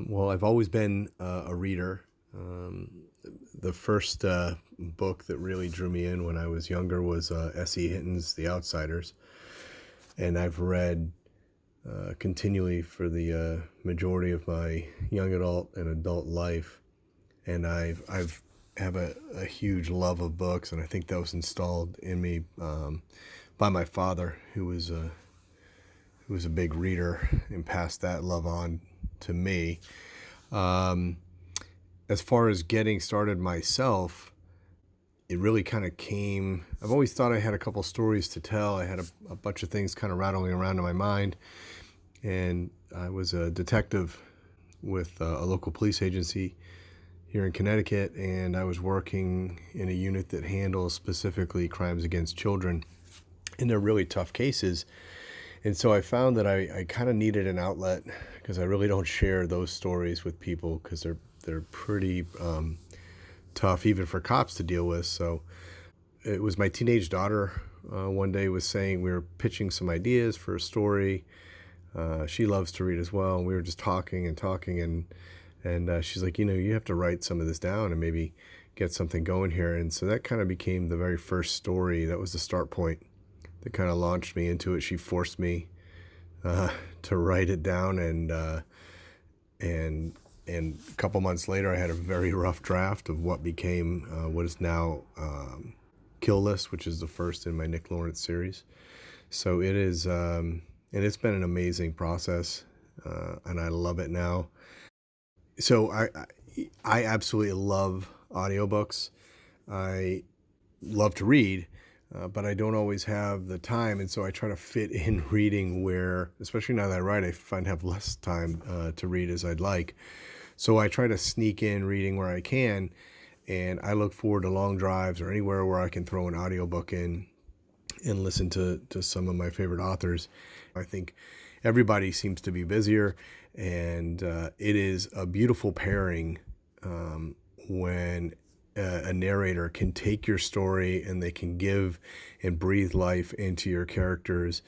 Well, I've always been a reader. The first book that really drew me in when I was younger was S.E. Hinton's The Outsiders. And I've read continually for the majority of my young adult and adult life. And I've have a huge love of books, and I think that was installed in me by my father, who was a big reader and passed that love on to me. As far as getting started myself, it really kind of came. I've always thought I had a couple stories to tell. I had a bunch of things kind of rattling around in my mind, and I was a detective with a local police agency here in Connecticut, and I was working in a unit that handles specifically crimes against children, and they're really tough cases. And so I found that I kind of needed an outlet, because I really don't share those stories with people, because they're pretty tough even for cops to deal with. So it was my teenage daughter one day was saying, we were pitching some ideas for a story. She loves to read as well. And we were just talking, and she's like, you have to write some of this down and maybe get something going here. And so that kind of became the very first story. That was the start point that kind of launched me into it. She forced me to write it down, and a couple months later, I had a very rough draft of what became what is now Kill List, which is the first in my Nick Lawrence series. So it is, and it's been an amazing process, and I love it now. So I absolutely love audiobooks. I love to read, but I don't always have the time, and so I try to fit in reading where, especially now that I write, I find I have less time to read as I'd like. So I try to sneak in reading where I can, and I look forward to long drives or anywhere where I can throw an audiobook in and listen to some of my favorite authors. I think everybody seems to be busier, and it is a beautiful pairing when a narrator can take your story and they can give and breathe life into your characters.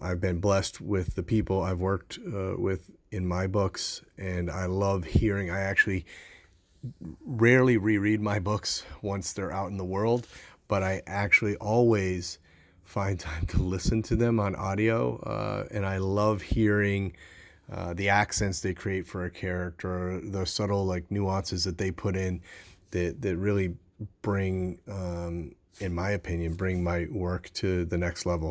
I've been blessed with the people I've worked with in my books, and I love hearing. I actually rarely reread my books once they're out in the world, but I actually always find time to listen to them on audio, and I love hearing the accents they create for a character, the subtle nuances that they put in that really bring, in my opinion, bring my work to the next level.